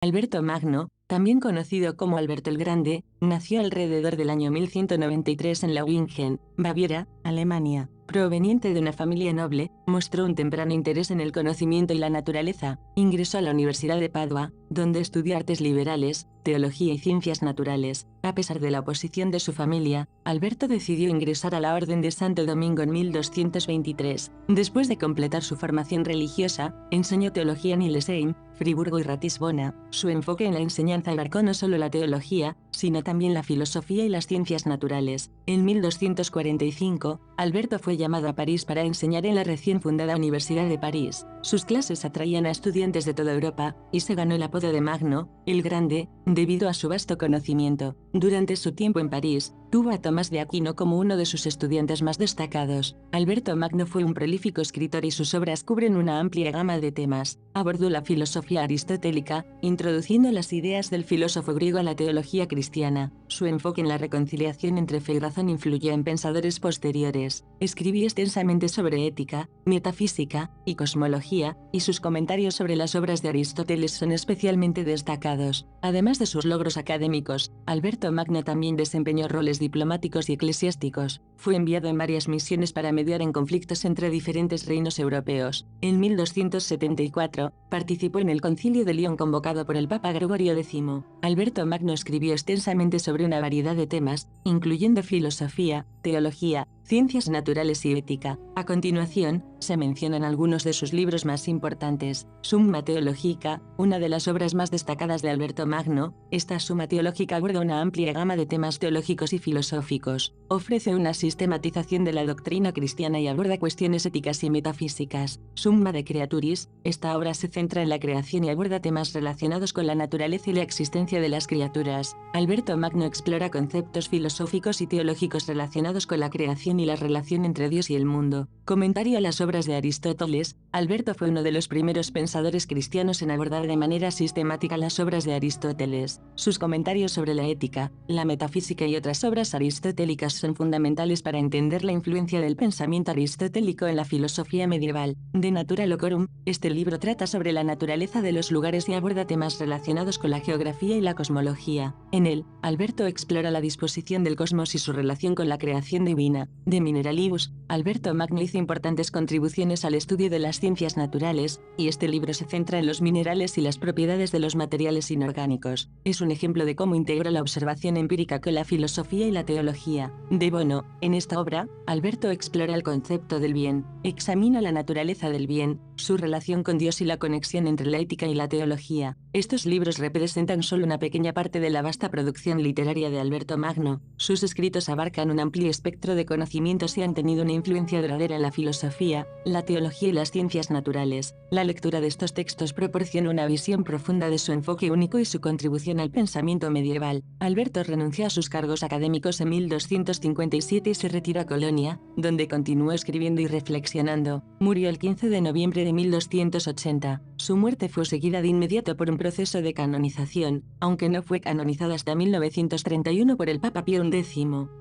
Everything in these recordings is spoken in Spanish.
Alberto Magno, también conocido como Alberto el Grande, nació alrededor del año 1193 en Lauingen, Baviera, Alemania. Proveniente de una familia noble, mostró un temprano interés en el conocimiento y la naturaleza. Ingresó a la Universidad de Padua, donde estudió artes liberales, teología y ciencias naturales. A pesar de la oposición de su familia, Alberto decidió ingresar a la Orden de Santo Domingo en 1223. Después de completar su formación religiosa, enseñó teología en Hildesheim, Friburgo y Ratisbona. Su enfoque en la enseñanza abarcó no solo la teología, sino también la filosofía y las ciencias naturales. En 1245, Alberto fue llamado a París para enseñar en la recién fundada Universidad de París. Sus clases atraían a estudiantes de toda Europa, y se ganó el apodo de Magno, el Grande, debido a su vasto conocimiento. Durante su tiempo en París, tuvo a Tomás de Aquino como uno de sus estudiantes más destacados. Alberto Magno fue un prolífico escritor y sus obras cubren una amplia gama de temas. Abordó la filosofía aristotélica, introduciendo las ideas del filósofo griego a la teología cristiana. Su enfoque en la reconciliación entre fe y razón influyó en pensadores posteriores. Escribió extensamente sobre ética, metafísica y cosmología, y sus comentarios sobre las obras de Aristóteles son especialmente destacados. Además de sus logros académicos, Alberto Magno también desempeñó roles diplomáticos y eclesiásticos. Fue enviado en varias misiones para mediar en conflictos entre diferentes reinos europeos. En 1274, participó en el Concilio de León convocado por el Papa Gregorio X. Alberto Magno escribió extensamente sobre una variedad de temas, incluyendo filosofía, teología, ciencias naturales y ética. A continuación, se mencionan algunos de sus libros más importantes. Summa Theologica, una de las obras más destacadas de Alberto Magno. Esta Summa Theologica aborda una amplia gama de temas teológicos y filosóficos. Ofrece una sistematización de la doctrina cristiana y aborda cuestiones éticas y metafísicas. Summa de Creaturis, esta obra se centra en la creación y aborda temas relacionados con la naturaleza y la existencia de las criaturas. Alberto Magno explora conceptos filosóficos y teológicos relacionados con la creación y la relación entre Dios y el mundo. Comentario a las obras de Aristóteles. Alberto fue uno de los primeros pensadores cristianos en abordar de manera sistemática las obras de Aristóteles. Sus comentarios sobre la ética, la metafísica y otras obras aristotélicas son fundamentales para entender la influencia del pensamiento aristotélico en la filosofía medieval. De Natura Locorum, este libro trata sobre la naturaleza de los lugares y aborda temas relacionados con la geografía y la cosmología. En él, Alberto explora la disposición del cosmos y su relación con la creación divina. De Mineralibus, Alberto Magno hizo importantes contribuciones al estudio de las ciencias naturales, y este libro se centra en los minerales y las propiedades de los materiales inorgánicos. Es un ejemplo de cómo integra la observación empírica con la filosofía y la teología. De Bono, en esta obra, Alberto explora el concepto del bien, examina la naturaleza del bien, su relación con Dios y la conexión entre la ética y la teología. Estos libros representan solo una pequeña parte de la vasta producción literaria de Alberto Magno. Sus escritos abarcan un amplio espectro de conocimientos y han tenido una influencia duradera en la filosofía, la teología y las ciencias naturales. La lectura de estos textos proporciona una visión profunda de su enfoque único y su contribución al pensamiento medieval. Alberto renunció a sus cargos académicos en 1257 y se retiró a Colonia, donde continuó escribiendo y reflexionando. Murió el 15 de noviembre de 1280. Su muerte fue seguida de inmediato por un proceso de canonización, aunque no fue canonizado hasta 1931 por el Papa Pío X.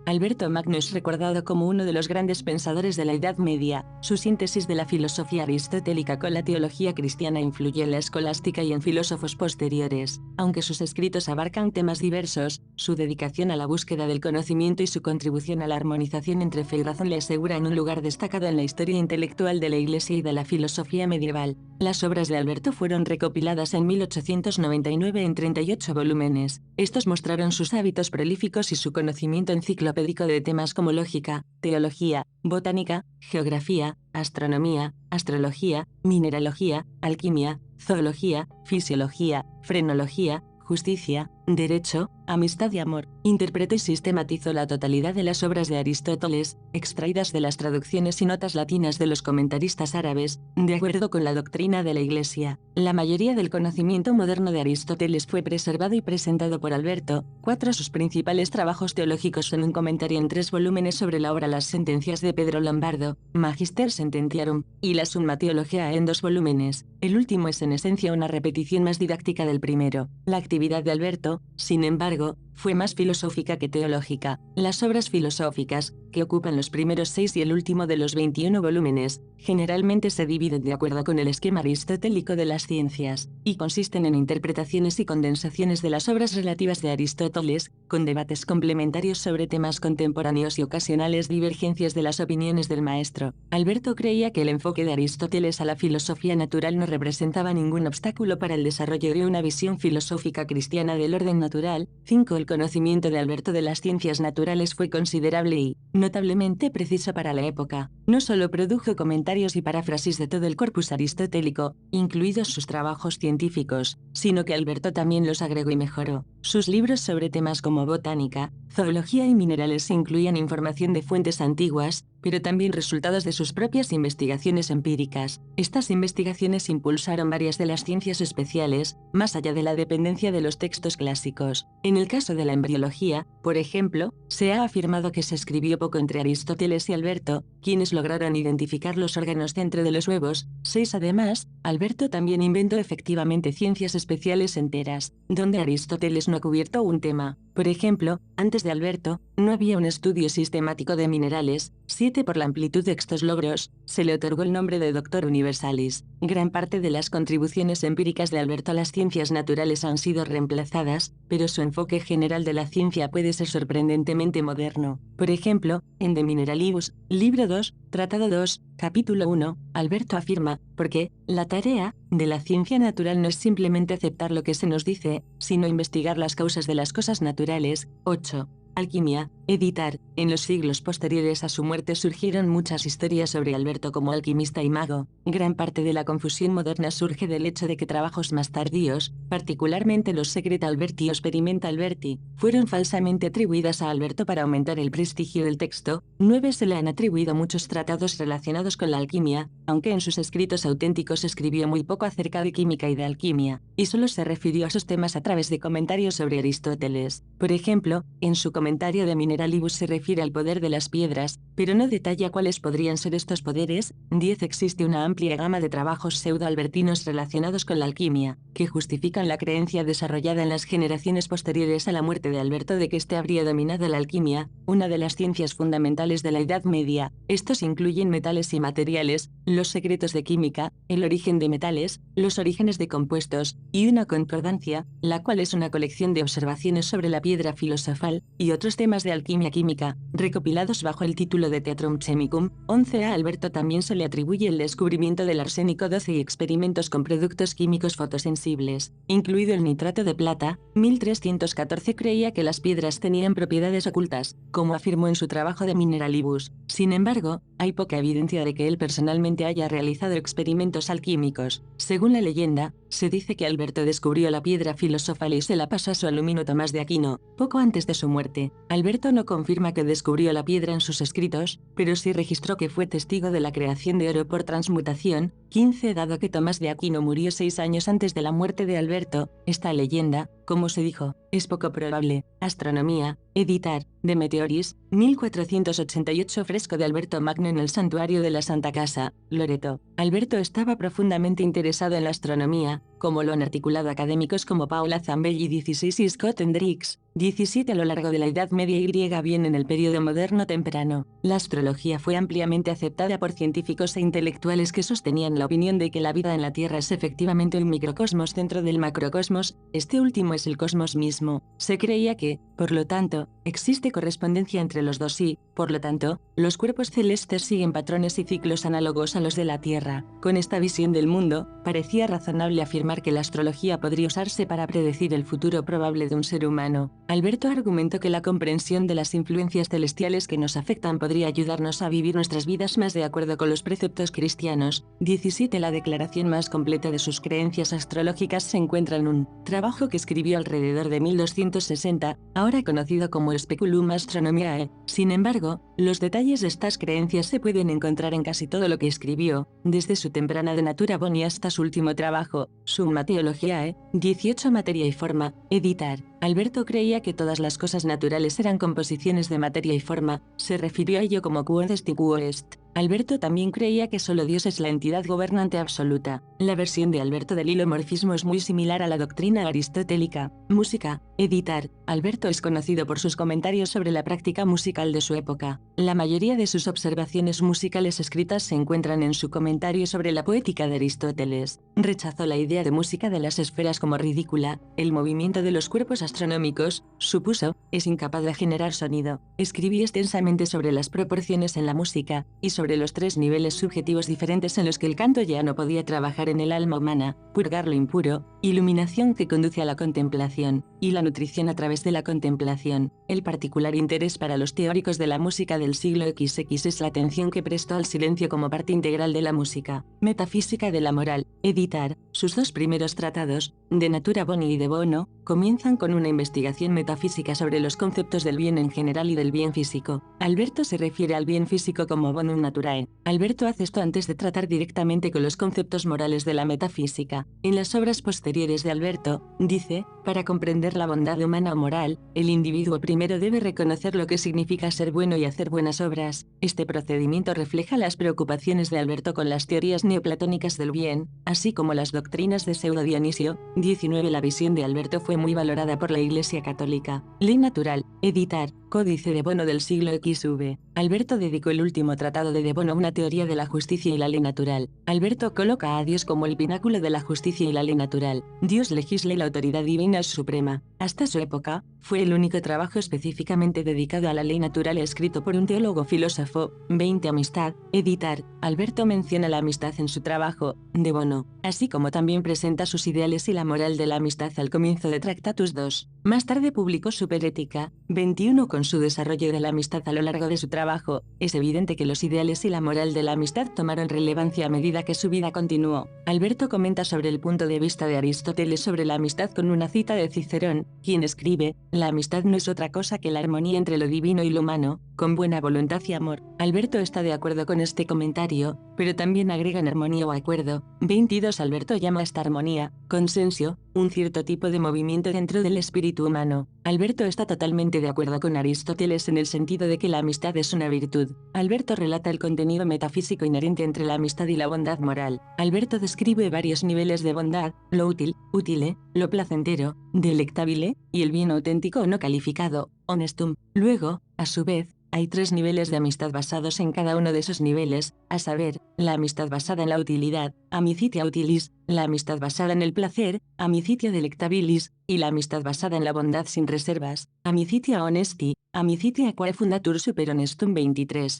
Alberto Magno es recordado como uno de los grandes pensadores de la Edad Media. Su síntesis de la filosofía aristotélica con la teología cristiana influyó en la escolástica y en filósofos posteriores. Aunque sus escritos abarcan temas diversos, su dedicación a la búsqueda del conocimiento y su contribución a la armonización entre fe y razón le aseguran un lugar destacado en la historia intelectual de la Iglesia y de la filosofía medieval. Las obras de Alberto fueron recopiladas en 1899 en 38 volúmenes. Estos mostraron sus hábitos prolíficos y su conocimiento enciclopédico de temas como lógica, teología, botánica, geografía, astronomía, astrología, mineralogía, alquimia, zoología, fisiología, frenología, justicia, derecho, amistad y amor. Interpretó y sistematizó la totalidad de las obras de Aristóteles, extraídas de las traducciones y notas latinas de los comentaristas árabes, de acuerdo con la doctrina de la Iglesia. La mayoría del conocimiento moderno de Aristóteles fue preservado y presentado por Alberto. 4 de sus principales trabajos teológicos son un comentario en 3 volúmenes sobre la obra Las Sentencias de Pedro Lombardo, Magister Sententiarum, y la Summa Theologiae en 2 volúmenes. El último es en esencia una repetición más didáctica del primero. La actividad de Alberto, sin embargo, fue más filosófica que teológica. Las obras filosóficas, que ocupan los primeros 6 y el último de los 21 volúmenes, generalmente se dividen de acuerdo con el esquema aristotélico de las ciencias, y consisten en interpretaciones y condensaciones de las obras relativas de Aristóteles, con debates complementarios sobre temas contemporáneos y ocasionales divergencias de las opiniones del maestro. Alberto creía que el enfoque de Aristóteles a la filosofía natural no representaba ningún obstáculo para el desarrollo de una visión filosófica cristiana del orden natural. 5. El conocimiento de Alberto de las ciencias naturales fue considerable y, notablemente preciso para la época. No solo produjo comentarios y paráfrasis de todo el corpus aristotélico, incluidos sus trabajos científicos, sino que Alberto también los agregó y mejoró. Sus libros sobre temas como botánica, zoología y minerales incluían información de fuentes antiguas, pero también resultados de sus propias investigaciones empíricas. Estas investigaciones impulsaron varias de las ciencias especiales, más allá de la dependencia de los textos clásicos. En el caso de la embriología, por ejemplo, se ha afirmado que se escribió poco entre Aristóteles y Alberto, quienes lograron identificar los órganos dentro de los huevos. 6. Además, Alberto también inventó efectivamente ciencias especiales enteras, donde Aristóteles no ha cubierto un tema. Por ejemplo, antes de Alberto, no había un estudio sistemático de minerales. 7. Por la amplitud de estos logros, se le otorgó el nombre de Doctor Universalis. Gran parte de las contribuciones empíricas de Alberto a las ciencias naturales han sido reemplazadas, pero su enfoque general de la ciencia puede ser sorprendentemente moderno. Por ejemplo, en De Mineralibus, libro 2, tratado 2, capítulo 1, Alberto afirma, porque la tarea de la ciencia natural no es simplemente aceptar lo que se nos dice, sino investigar las causas de las cosas naturales. 8. Alquimia, editar. En los siglos posteriores a su muerte surgieron muchas historias sobre Alberto como alquimista y mago. Gran parte de la confusión moderna surge del hecho de que trabajos más tardíos, particularmente los Secreta Alberti y Experimenta Alberti, fueron falsamente atribuidas a Alberto para aumentar el prestigio del texto. 9. Se le han atribuido muchos tratados relacionados con la alquimia, aunque en sus escritos auténticos escribió muy poco acerca de química y de alquimia, y solo se refirió a esos temas a través de comentarios sobre Aristóteles. Por ejemplo, en su comentario de Mineralibus se refiere al poder de las piedras, pero no detalla cuáles podrían ser estos poderes. 10. Existe una amplia gama de trabajos pseudo-albertinos relacionados con la alquimia, que justifican la creencia desarrollada en las generaciones posteriores a la muerte de Alberto de que éste habría dominado la alquimia, una de las ciencias fundamentales de la Edad Media. Estos incluyen metales y materiales, los secretos de química, el origen de metales, los orígenes de compuestos, y una concordancia, la cual es una colección de observaciones sobre la piedra filosofal, y otros temas de alquimia química, recopilados bajo el título de Theatrum Chemicum. 11. A Alberto también se le atribuye el descubrimiento del arsénico 12 y experimentos con productos químicos fotosensibles, incluido el nitrato de plata. 1314 creía que las piedras tenían propiedades ocultas, como afirmó en su trabajo de Mineralibus. Sin embargo, hay poca evidencia de que él personalmente haya realizado experimentos alquímicos. Según la leyenda, se dice que Alberto descubrió la piedra filosofal y se la pasó a su alumno Tomás de Aquino, poco antes de su muerte. Alberto no confirma que descubrió la piedra en sus escritos, pero sí registró que fue testigo de la creación de oro por transmutación. 15. Dado que Tomás de Aquino murió 6 años antes de la muerte de Alberto, esta leyenda, como se dijo, es poco probable. Astronomía, editar, de Meteoris, 1488. Fresco de Alberto Magno en el santuario de la Santa Casa, Loreto. Alberto estaba profundamente interesado en la astronomía, como lo han articulado académicos como Paula Zambelli 16 y Scott Hendricks 17. A lo largo de la Edad Media y bien en el periodo moderno temprano, la astrología fue ampliamente aceptada por científicos e intelectuales que sostenían la opinión de que la vida en la Tierra es efectivamente un microcosmos dentro del macrocosmos. Este último es el cosmos mismo. Se creía que, por lo tanto, existe correspondencia entre los dos y, por lo tanto, los cuerpos celestes siguen patrones y ciclos análogos a los de la Tierra. Con esta visión del mundo, parecía razonable afirmar que la astrología podría usarse para predecir el futuro probable de un ser humano. Alberto argumentó que la comprensión de las influencias celestiales que nos afectan podría ayudarnos a vivir nuestras vidas más de acuerdo con los preceptos cristianos. 17. La declaración más completa de sus creencias astrológicas se encuentra en un trabajo que escribió alrededor de 1260, ahora conocido como Speculum Astronomiae. Sin embargo, los detalles de estas creencias se pueden encontrar en casi todo lo que escribió, desde su temprana De Natura Boni hasta su último trabajo, Summa Theologiae. 18. Materia y forma, editar. Alberto creía que todas las cosas naturales eran composiciones de materia y forma, se refirió a ello como quod est y quo est. Alberto también creía que solo Dios es la entidad gobernante absoluta. La versión de Alberto del hilomorfismo es muy similar a la doctrina aristotélica. Música, Editar. Alberto es conocido por sus comentarios sobre la práctica musical de su época. La mayoría de sus observaciones musicales escritas se encuentran en su comentario sobre la poética de Aristóteles. Rechazó la idea de música de las esferas como ridícula, el movimiento de los cuerpos astronómicos, supuso, es incapaz de generar sonido. Escribí extensamente sobre las proporciones en la música, y sobre los tres niveles subjetivos diferentes en los que el canto ya no podía trabajar en el alma humana: purgar lo impuro, iluminación que conduce a la contemplación, y la nutrición a través de la contemplación. El particular interés para los teóricos de la música del siglo XX es la atención que prestó al silencio como parte integral de la música. Metafísica de la moral. Editar. Sus dos primeros tratados, De Natura Boni y De Bono, comienzan con una investigación metafísica sobre los conceptos del bien en general y del bien físico. Alberto se refiere al bien físico como bonum naturae. Alberto hace esto antes de tratar directamente con los conceptos morales de la metafísica. En las obras posteriores de Alberto, dice, para comprender la bondad humana o moral, el individuo primero debe reconocer lo que significa ser bueno y hacer buenas obras. Este procedimiento refleja las preocupaciones de Alberto con las teorías neoplatónicas del bien, así como las doctrinas de Pseudo Dionisio. 19. La visión de Alberto fue muy valorada por la Iglesia Católica. Ley natural. Editar. Códice de Bono del siglo XV. Alberto dedicó el último tratado de Bono a una teoría de la justicia y la ley natural. Alberto coloca a Dios como el pináculo de la justicia y la ley natural. Dios legisla y la autoridad divina es suprema. Hasta su época, fue el único trabajo específicamente dedicado a la ley natural escrito por un teólogo filósofo. 20. Amistad. Editar. Alberto menciona la amistad en su trabajo, De Bono, así como también presenta sus ideales y la moral de la amistad al comienzo de Tractatus II. Más tarde publicó Superética. 21. Con su desarrollo de la amistad a lo largo de su trabajo, es evidente que los ideales y la moral de la amistad tomaron relevancia a medida que su vida continuó. Alberto comenta sobre el punto de vista de Aristóteles sobre la amistad con una cita de Cicerón, quien escribe, la amistad no es otra cosa que la armonía entre lo divino y lo humano, con buena voluntad y amor. Alberto está de acuerdo con este comentario, pero también agrega en armonía o acuerdo. 22. Alberto llama a esta armonía, consensio, un cierto tipo de movimiento dentro del espíritu humano. Alberto está totalmente de acuerdo con Aristóteles en el sentido de que la amistad es una virtud. Alberto relata el contenido metafísico inherente entre la amistad y la bondad moral. Alberto describe varios niveles de bondad: lo útil, utile, lo placentero, delectabile, y el bien auténtico o no calificado, honestum. Luego, a su vez, hay tres niveles de amistad basados en cada uno de esos niveles, a saber, la amistad basada en la utilidad, amicitia utilis, la amistad basada en el placer, amicitia delectabilis, y la amistad basada en la bondad sin reservas, amicitia honesti, amicitia quae fundatur super honestum. 23.